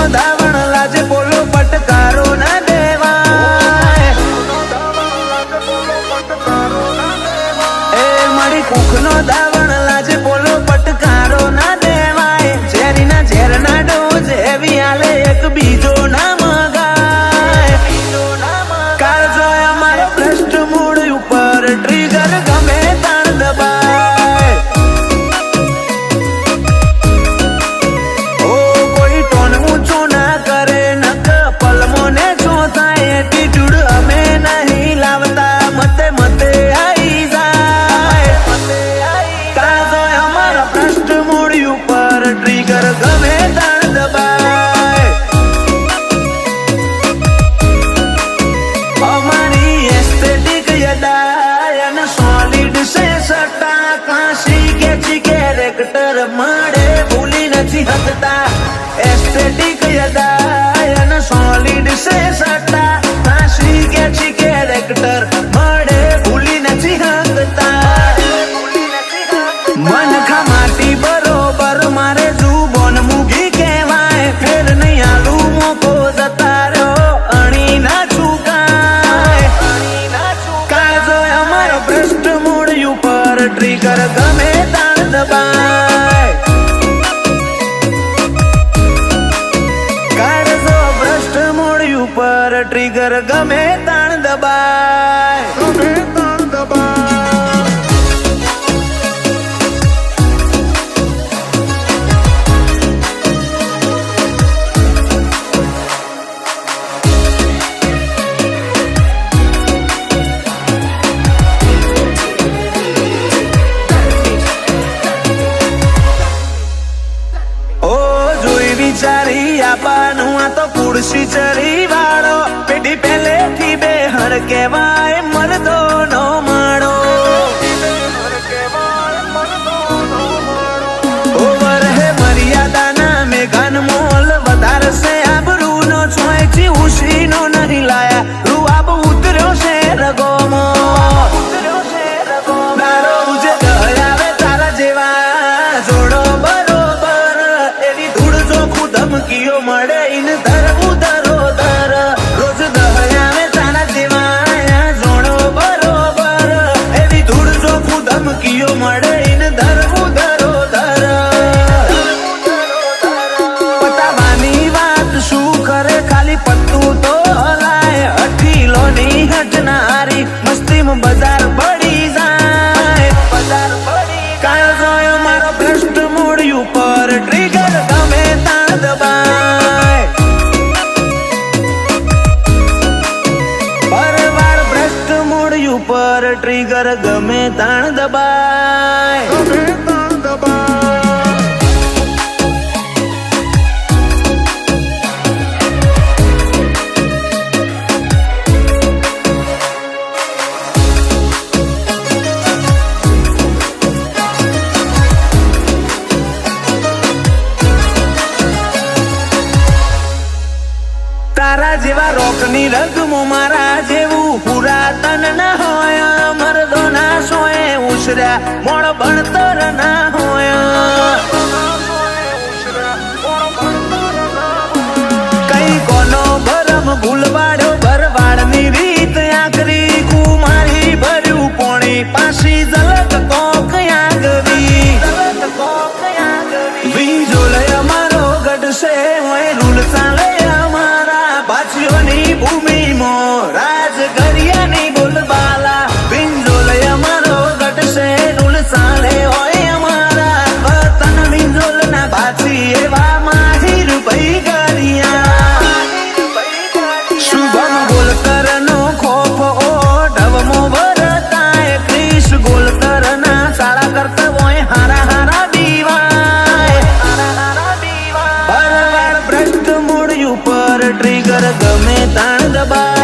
ધાવણ લાજે બોલો પટકારો ના દેવાય એ મારી કુખનો ધાવણ લાજે બોલો પટકારો ના દેવાય ઝેરીના ઝેરના ડોઝ એવી આલે એક બીજો ના મગાય કાળજો અમારો ભ્રષ્ટ મૂળ ઉપર ટ્રિગર ગમે તાણ દબાય ઓ કોઈ ટોન ઊંચો ના કરે નક પલમોને છો થાય એટીટ્યુડ અમે નહીં લાવતા મતે મતે આવી જાય કાળજો અમારો ભ્રષ્ટ મૂળ ઉપર ટ્રિગર ગમે તાણ દબાય અમારી એસ્થેટિક યદાયન સોલિડ સે સટ્ટા કાશી કેચી કેરેક્ટર મળે ભૂલી નથી હકતા એસ્થેટિક યદાયન સોલિડ સે સટ્ટા કાશી કેચી કેરેક્ટર મળે ભૂલી નથી હકતા મન ખમાટી બરોબર મારે જુબોન મૂગી કહેવાય ફેર નહીં આલુ મોકો જતા રહ્યો અણી ના ચૂકાય કાળજો અમારો ભ્રષ્ટ મૂળ ઉપર ટ્રિગર ગમે તાણ દબાય કાળજો ભ્રષ્ટ મૂળ ઉપર ટ્રિગર ગમે તાણ દબાય ઓ જોઈ વિચારી આપવાનું આ તો પુરસી ચરી વાળો પેઢી પહેલેથી બેહર કહેવાય મરદો નો માળો ઓવર હે મર્યાદાના મેઘાન મોલ વધારશે આબરૂ નો છોયથી ઉશીનો નહીં લાયા રૂઆબ ઉતર્યો છે રગોમો દારો ઉજે દયાવે તારા જેવા જોડો બરોબર એની ધૂળ ચોખ્ખું ધમકીઓ મળે ઇન ધરવું ધરોધર રોજ દયાવે તારા જેવા જોડો બરોબર એની ધૂળ ચોખ્ખું ધમકીઓ મળે ઇન ધરવું ધરોધર પતાવાની વાત શું કરે ખાલી પત્તું તો હલાય હઠીલોની હટનારી મસ્તીમાં બજાર પડી જાય કાળજો મારો ભ્રષ્ટ મૂળ ઉપર ટ્રિગર ગમે તાણ દબાય પરવાર ભ્રષ્ટ મૂળ ઉપર ટ્રિગર ગમે તાણ દબાય તારા જેવા રોકની રગમો મારા જેવું પુરાતન ના હોય મરદો ના સોએ ઉછર્યા મોડ ભણતર ના હોય કઈ કોનો ભરમ ભૂલવાડ્યો ભરવાડની રીત આખરી કુમારી ભર્યું પોણી પાછી ઝલક કોક આગવી બીજો લય અમારો ગઢશે હોય રૂલ ચાલે ભૂમિમાં રાજ કર્યાની બોલબાલા બિંજોલ અમારો ગટશે રૂલ ચાલે હોય અમારા વતન બિંજોલ ના બાછી એવા માહિર ભાઈ કર્યા શુભમ ગોલકર નો ખોફ ઓઢવમો વરતાય ક્રિશ ગોલકર ના શાળા કરતા હોય હારા હારા દીવાય ભરવાડ ભ્રષ્ટ મૂળ ઉપર ટ્રિગર ગમે તાણ દબાય